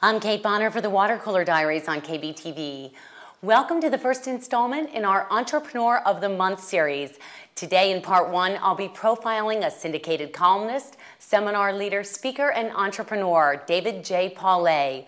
I'm Kate Bonner for the Water Cooler Diaries on KBTV. Welcome to the first installment in our Entrepreneur of the Month series. Today in part one, I'll be profiling a syndicated columnist, seminar leader, speaker, and entrepreneur, David J. Pollay.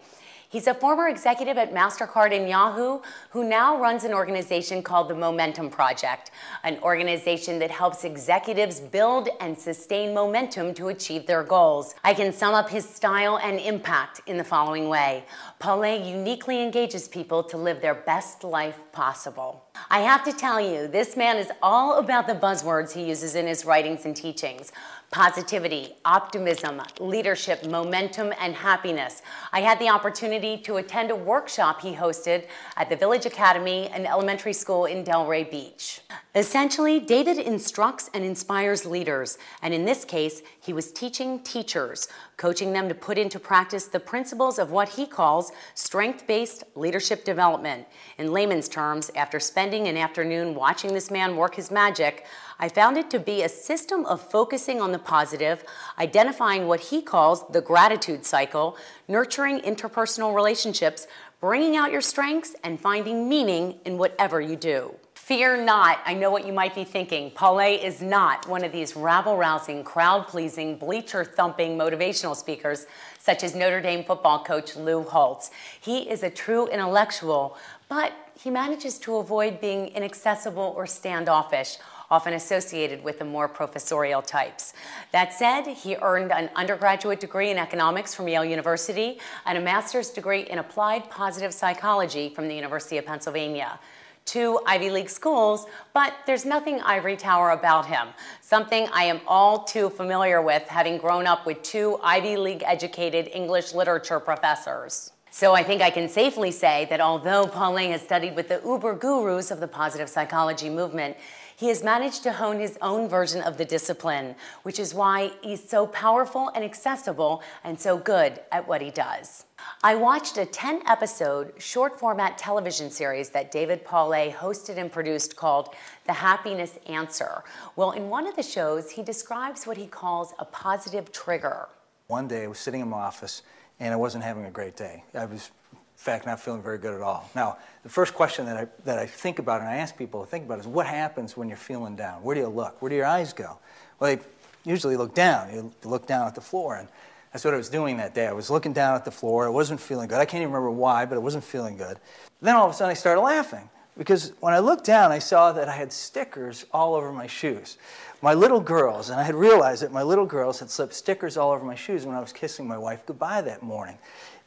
He's a former executive at MasterCard and Yahoo who now runs an organization called the Momentum Project, an organization that helps executives build and sustain momentum to achieve their goals. I can sum up his style and impact in the following way. Pollay uniquely engages people to live their best life possible. I have to tell you, this man is all about the buzzwords he uses in his writings and teachings. Positivity, optimism, leadership, momentum, and happiness. I had the opportunity to attend a workshop he hosted at the Village Academy, an elementary school in Delray Beach. Essentially, David instructs and inspires leaders, and in this case, he was teaching teachers, coaching them to put into practice the principles of what he calls strength-based leadership development. In layman's terms, after spending an afternoon watching this man work his magic, I found it to be a system of focusing on the positive, identifying what he calls the gratitude cycle, nurturing interpersonal relationships, bringing out your strengths, and finding meaning in whatever you do. Fear not. I know what you might be thinking. Pollay is not one of these rabble-rousing, crowd-pleasing, bleacher-thumping motivational speakers such as Notre Dame football coach Lou Holtz. He is a true intellectual, but he manages to avoid being inaccessible or standoffish, often associated with the more professorial types. That said, he earned an undergraduate degree in economics from Yale University and a master's degree in applied positive psychology from the University of Pennsylvania. Two Ivy League schools, but there's nothing ivory tower about him, something I am all too familiar with, having grown up with two Ivy League educated English literature professors. So I think I can safely say that although Pollay has studied with the uber gurus of the positive psychology movement, he has managed to hone his own version of the discipline, which is why he's so powerful and accessible and so good at what he does. I watched a 10-episode short-format television series that David Pollay hosted and produced called The Happiness Answer. Well, in one of the shows, he describes what he calls a positive trigger. One day I was sitting in my office and I wasn't having a great day. I was, in fact, not feeling very good at all. Now, the first question that I think about and I ask people to think about is what happens when you're feeling down? Where do you look? Where do your eyes go? Well, they usually look down. You look down at the floor, and that's what I was doing that day. I was looking down at the floor. I wasn't feeling good. I can't even remember why, but I wasn't feeling good. Then all of a sudden I started laughing because when I looked down, I saw that I had stickers all over my shoes. My little girls, and I had realized that my little girls had slipped stickers all over my shoes when I was kissing my wife goodbye that morning.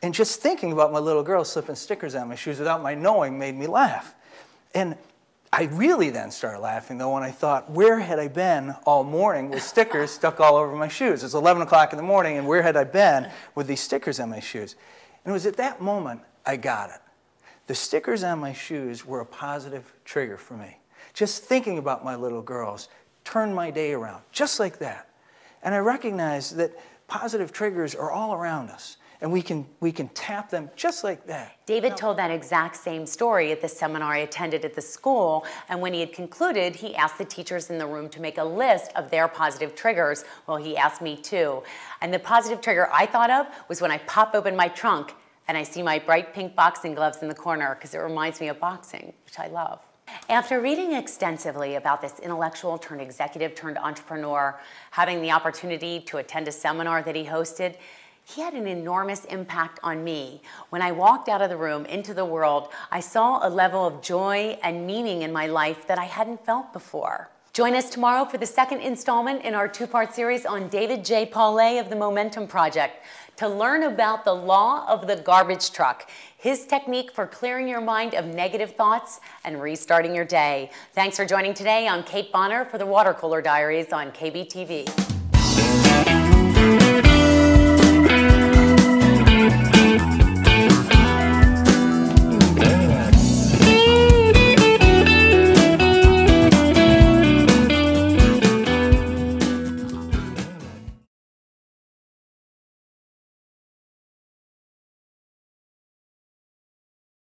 And just thinking about my little girls slipping stickers on my shoes without my knowing made me laugh. And I really then started laughing, though, when I thought, where had I been all morning with stickers stuck all over my shoes? It's 11 o'clock in the morning, and where had I been with these stickers on my shoes? And it was at that moment I got it. The stickers on my shoes were a positive trigger for me. Just thinking about my little girls turned my day around, just like that. And I recognized that positive triggers are all around us. And we can tap them just like that. David told that exact same story at the seminar I attended at the school, and when he had concluded, he asked the teachers in the room to make a list of their positive triggers. Well, he asked me too. And the positive trigger I thought of was when I pop open my trunk and I see my bright pink boxing gloves in the corner because it reminds me of boxing, which I love. After reading extensively about this intellectual turned executive turned entrepreneur, having the opportunity to attend a seminar that he hosted, he had an enormous impact on me. When I walked out of the room into the world, I saw a level of joy and meaning in my life that I hadn't felt before. Join us tomorrow for the second installment in our two-part series on David J. Pollay of the Momentum Project to learn about the law of the garbage truck, his technique for clearing your mind of negative thoughts and restarting your day. Thanks for joining today. I'm Kate Bonner for the Water Cooler Diaries on KBTV.